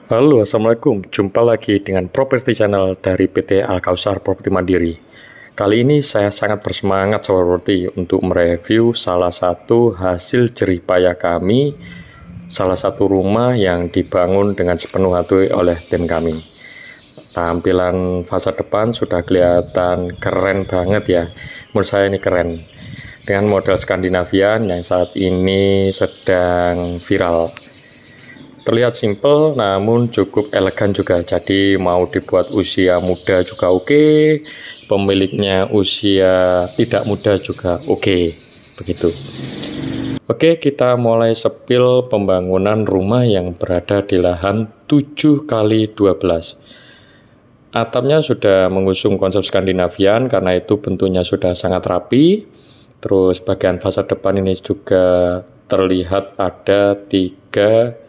Halo, Assalamualaikum. Jumpa lagi dengan Property Channel dari PT Al-Kausar Properti Mandiri. Kali ini saya sangat bersemangat Sobat Properti untuk mereview salah satu hasil jerih payah kami, salah satu rumah yang dibangun dengan sepenuh hati oleh tim kami. Tampilan fasad depan sudah kelihatan keren banget ya. Menurut saya ini keren. Dengan model Skandinavian yang saat ini sedang viral. Terlihat simple namun cukup elegan juga. Jadi mau dibuat usia muda juga oke, pemiliknya usia tidak muda juga oke. Begitu. Oke, kita mulai sepil pembangunan rumah yang berada di lahan 7x12. Atapnya sudah mengusung konsep Skandinavian karena itu bentuknya sudah sangat rapi. Terus bagian fasad depan ini juga terlihat ada 3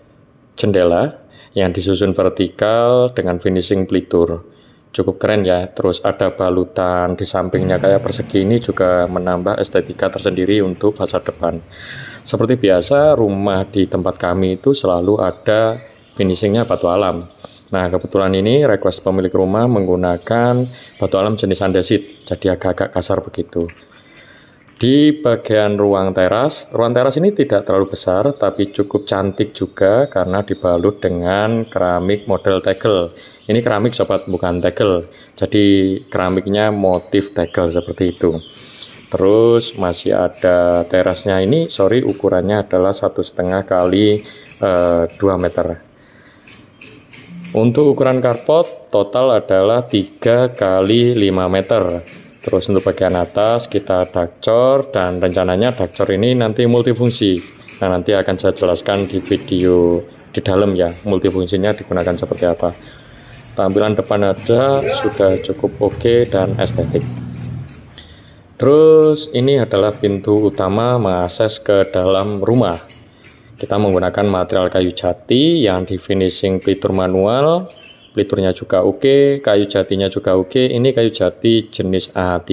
jendela yang disusun vertikal dengan finishing pelitur. Cukup keren ya. Terus ada balutan di sampingnya kayak persegi, ini juga menambah estetika tersendiri untuk fasad depan. Seperti biasa, rumah di tempat kami itu selalu ada finishingnya batu alam. Nah, kebetulan ini request pemilik rumah menggunakan batu alam jenis andesit, jadi agak-agak kasar begitu. Di bagian ruang teras ini tidak terlalu besar tapi cukup cantik juga karena dibalut dengan keramik model tegel. Ini keramik sobat, bukan tegel. Jadi keramiknya motif tegel seperti itu. Terus masih ada terasnya ini, ukurannya adalah 1,5 kali 2 meter. Untuk ukuran carport total adalah 3 kali 5 meter. Terus untuk bagian atas kita dakcor, dan rencananya dakcor ini nanti multifungsi. Nah, nanti akan saya jelaskan di video di dalam ya, multifungsinya digunakan seperti apa. Tampilan depan aja sudah cukup oke dan estetik. Terus ini adalah pintu utama mengakses ke dalam rumah. Kita menggunakan material kayu jati yang di finishing pelitur manual. Peliturnya juga oke, kayu jatinya juga oke. Ini kayu jati jenis A3.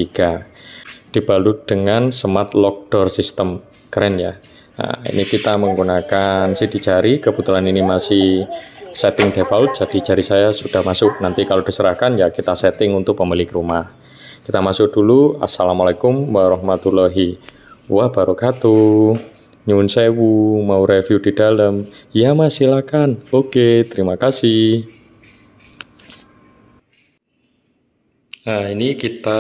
Dibalut dengan smart lock door system. Keren ya. Nah, ini kita menggunakan sidik jari. Kebetulan ini masih setting default, jadi jari saya sudah masuk. Nanti kalau diserahkan ya kita setting untuk pemilik rumah. Kita masuk dulu. Assalamualaikum warahmatullahi wabarakatuh. Nyun sewu, mau review di dalam? Ya mas, silakan. Oke, terima kasih. Nah, ini kita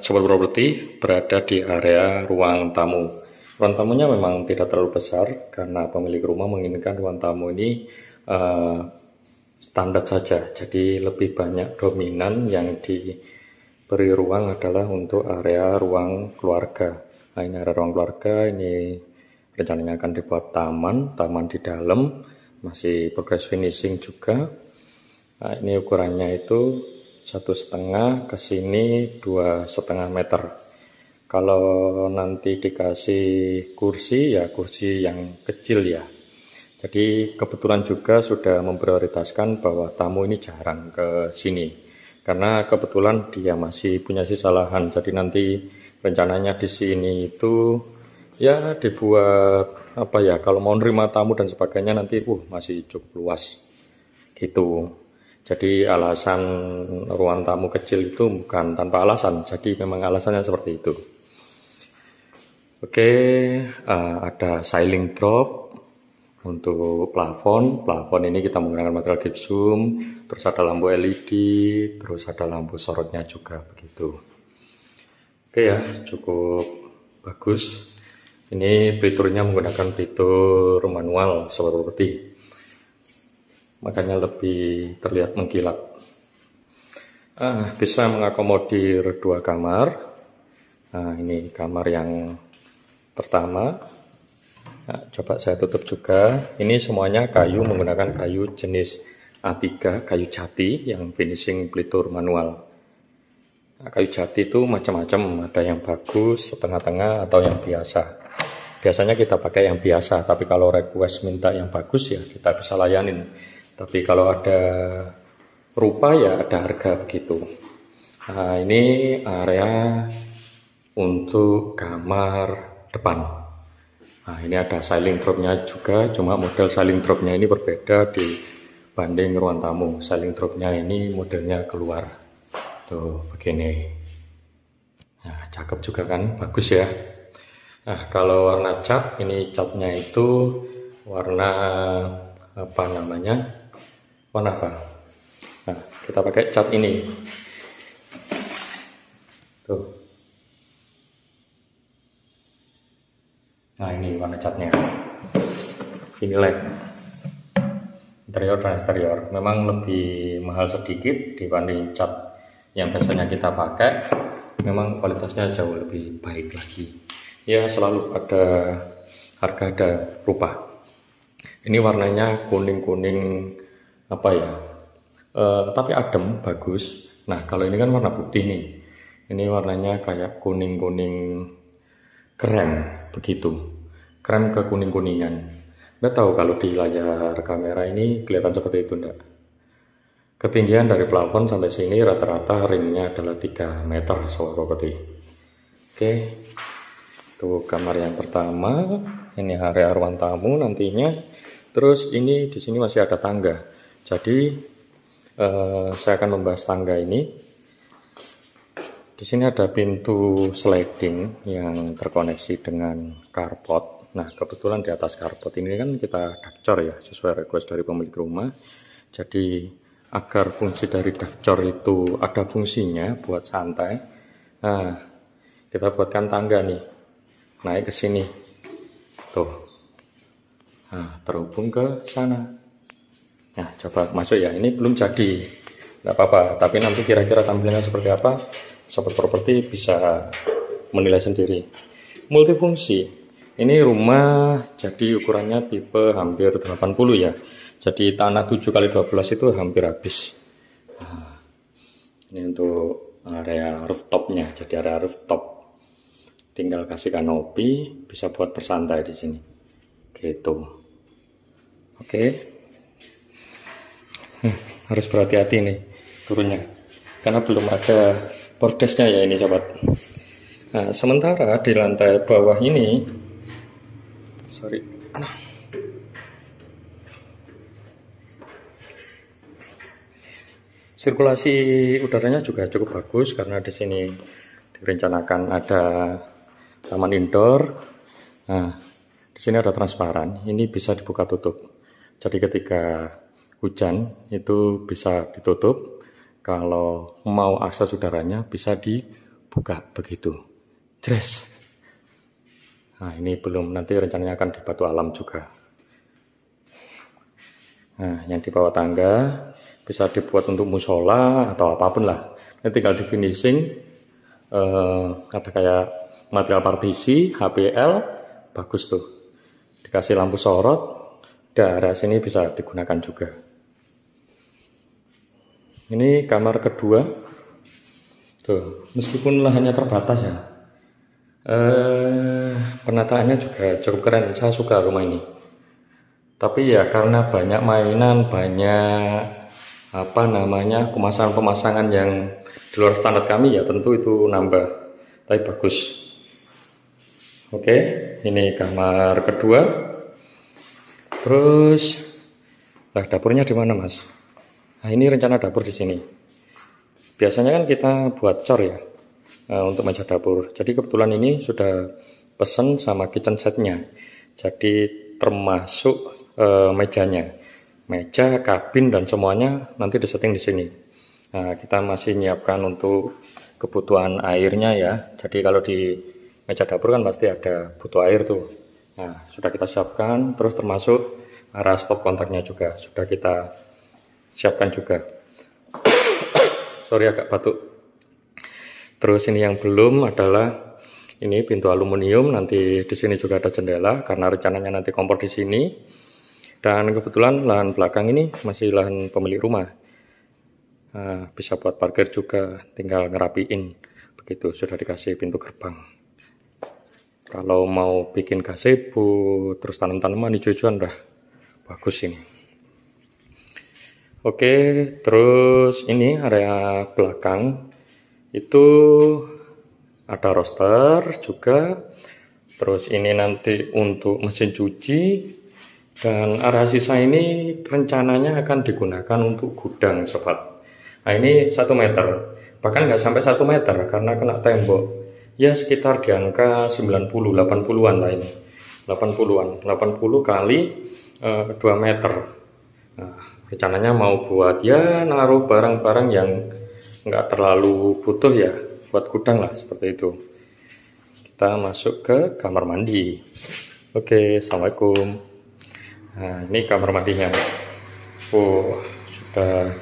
Sobat Properti berada di area ruang tamu. Ruang tamunya memang tidak terlalu besar karena pemilik rumah menginginkan ruang tamu ini standar saja. Jadi lebih banyak dominan yang diberi ruang adalah untuk area ruang keluarga. Nah, ini area ruang keluarga, ini rencananya akan dibuat taman di dalam, masih progress finishing juga. Nah, ini ukurannya itu 1,5 ke sini 2,5 meter. Kalau nanti dikasih kursi ya kursi yang kecil ya. Jadi kebetulan juga sudah memprioritaskan bahwa tamu ini jarang ke sini karena kebetulan dia masih punya sisa lahan. Jadi nanti rencananya di sini itu ya dibuat apa ya, kalau mau nerima tamu dan sebagainya nanti masih cukup luas gitu. Jadi alasan ruang tamu kecil itu bukan tanpa alasan, jadi memang alasannya seperti itu. Oke, ada ceiling drop untuk plafon. Plafon ini kita menggunakan material gypsum, terus ada lampu LED, terus ada lampu sorotnya juga begitu. Oke ya, cukup bagus. Ini peliturnya menggunakan pelitur manual Sobat Properti, makanya lebih terlihat mengkilat. Bisa mengakomodir 2 kamar. Nah, ini kamar yang pertama. Nah, coba saya tutup juga. Ini semuanya kayu, menggunakan kayu jenis A3, kayu jati yang finishing pelitur manual. Nah, kayu jati itu macam-macam, ada yang bagus, setengah-tengah, atau yang biasa. Biasanya kita pakai yang biasa, tapi kalau request minta yang bagus ya kita bisa layanin. Tapi kalau ada rupa ya ada harga begitu. Nah, ini area untuk kamar depan. Nah, ini ada ceiling dropnya juga, cuma model ceiling dropnya ini berbeda di banding ruang tamu. Sliding dropnya ini modelnya keluar tuh begini. Nah, cakep juga kan, bagus ya. Nah, kalau warna cat, ini catnya itu warna apa namanya, warna apa? Nah, kita pakai cat ini tuh. Nah, ini warna catnya Vinylite. Interior dan eksterior memang lebih mahal sedikit dibanding cat yang biasanya kita pakai. Memang kualitasnya jauh lebih baik lagi. Ya, selalu ada harga ada rupa. Ini warnanya kuning-kuning apa ya? Tapi adem, bagus. Nah, kalau ini kan warna putih nih. Ini warnanya kayak kuning-kuning krem begitu. Krem ke kuning-kuningan. Nggak tahu kalau di layar kamera ini kelihatan seperti itu enggak? Ketinggian dari plafon sampai sini rata-rata ringnya adalah 3 meter sobat properti. Oke. Itu kamar yang pertama. Ini area ruang tamu nantinya. Terus ini di sini masih ada tangga. Jadi saya akan membahas tangga ini. Di sini ada pintu sliding yang terkoneksi dengan carport. Nah, kebetulan di atas carport ini kan kita dakcor ya, sesuai request dari pemilik rumah. Jadi agar fungsi dari dakcor itu ada fungsinya buat santai. Nah, kita buatkan tangga nih, naik ke sini, tuh. Nah, terhubung ke sana. Nah, coba masuk ya. Ini belum jadi, nggak apa-apa. Tapi nanti kira-kira tampilannya seperti apa, sobat properti bisa menilai sendiri. Multifungsi. Ini rumah jadi ukurannya tipe hampir 80 ya. Jadi tanah 7x12 itu hampir habis. Nah, ini untuk area rooftopnya. Jadi area rooftop. Tinggal kasih kanopi, bisa buat bersantai di sini. Gitu. Oke. Harus berhati-hati nih turunnya. Karena belum ada bordesnya ya ini sobat. Nah, sementara di lantai bawah ini, sirkulasi udaranya juga cukup bagus karena di sini direncanakan ada taman indoor. Nah, di sini ada transparan. Ini bisa dibuka tutup. Jadi ketika hujan itu bisa ditutup. Kalau mau akses udaranya bisa dibuka begitu. Jres. Nah, ini belum, nanti rencananya akan di batu alam juga. Nah, yang di bawah tangga bisa dibuat untuk musola atau apapun lah. Ini tinggal di finishing. Ada kayak material partisi, HPL, bagus tuh. Dikasih lampu sorot, daerah sini bisa digunakan juga. Ini kamar kedua. Tuh, meskipun lahannya terbatas ya. Penataannya juga cukup keren. Saya suka rumah ini. Tapi ya karena banyak mainan, banyak apa namanya pemasangan-pemasangan yang di luar standar kami, ya tentu itu nambah. Tapi bagus. Oke, ini kamar kedua. Terus, nah dapurnya di mana mas? Nah ini rencana dapur di sini. Biasanya kan kita buat cor ya untuk meja dapur. Jadi kebetulan ini sudah pesen sama kitchen setnya. Jadi termasuk mejanya. Meja, kabin dan semuanya nanti disetting di sini. Nah, kita masih nyiapkan untuk kebutuhan airnya ya. Jadi kalau di meja dapur kan pasti ada butuh air tuh. Nah, sudah kita siapkan, terus termasuk arah stop kontaknya juga sudah kita siapkan juga. Sorry agak batuk. Terus ini yang belum adalah ini pintu aluminium. Nanti di sini juga ada jendela karena rencananya nanti kompor di sini. Dan kebetulan lahan belakang ini masih lahan pemilik rumah. Nah, bisa buat parkir juga, tinggal ngerapiin. Begitu, sudah dikasih pintu gerbang. Kalau mau bikin gazebo, terus tanam-tanaman hijau-hijauan udah bagus ini. Oke, terus ini area belakang itu ada roster juga. Terus ini nanti untuk mesin cuci. Dan area sisa ini rencananya akan digunakan untuk gudang, sobat. Nah, ini 1 meter, bahkan nggak sampai 1 meter karena kena tembok. Ya sekitar di angka 90, 80-an lah ini. 80-an, 80 kali 2 meter. Nah, rencananya mau buat ya naruh barang-barang yang nggak terlalu butuh ya, buat gudang lah seperti itu. Kita masuk ke kamar mandi. Oke, assalamualaikum. Nah, ini kamar mandinya. Oh, sudah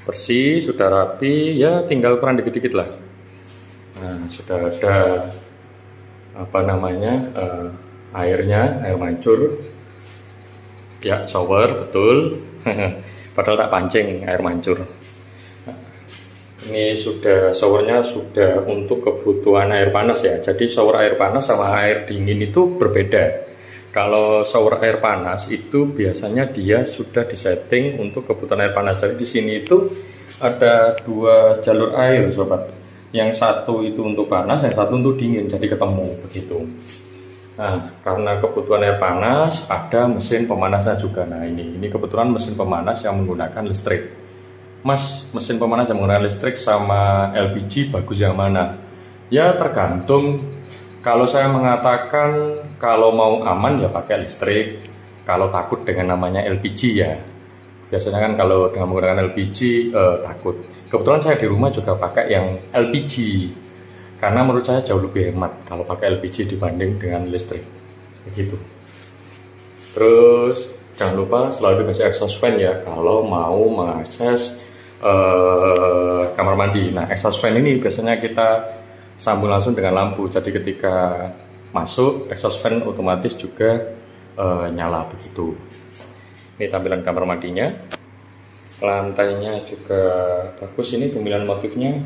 bersih, sudah rapi, ya tinggal kurang dikit-dikit lah. Nah, sudah ada apa namanya airnya, air mancur. Ya, shower betul. Padahal tak pancing air mancur. Ini sudah showernya sudah untuk kebutuhan air panas ya. Jadi shower air panas sama air dingin itu berbeda. Kalau shower air panas itu biasanya dia sudah disetting untuk kebutuhan air panas. Jadi di sini itu ada 2 jalur air, sobat. Yang satu itu untuk panas, yang satu untuk dingin. Jadi ketemu begitu. Nah, karena kebutuhan air panas ada mesin pemanasnya juga. Nah, ini kebetulan mesin pemanas yang menggunakan listrik. Mas, mesin pemanas yang menggunakan listrik sama LPG bagus yang mana? Ya tergantung. Kalau saya mengatakan kalau mau aman ya pakai listrik. Kalau takut dengan namanya LPG ya. Biasanya kan kalau dengan menggunakan LPG takut. Kebetulan saya di rumah juga pakai yang LPG. Karena menurut saya jauh lebih hemat kalau pakai LPG dibanding dengan listrik. Begitu. Terus jangan lupa selalu dikasih exhaust fan ya kalau mau mengakses kamar mandi. Nah, exhaust fan ini biasanya kita sambung langsung dengan lampu. Jadi ketika masuk exhaust fan otomatis juga nyala begitu. Ini tampilan kamar mandinya. Lantainya juga bagus, ini pemilihan motifnya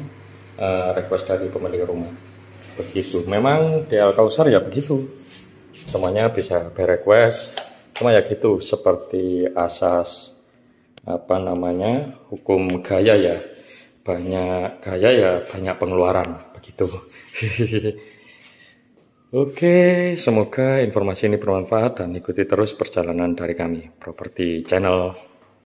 request dari pemilik rumah. Begitu. Memang di Alkausar ya begitu. Semuanya bisa request. Cuma ya gitu, seperti asas apa namanya hukum gaya ya, banyak gaya ya banyak pengeluaran begitu. Oke, semoga informasi ini bermanfaat dan ikuti terus perjalanan dari kami Properti Channel.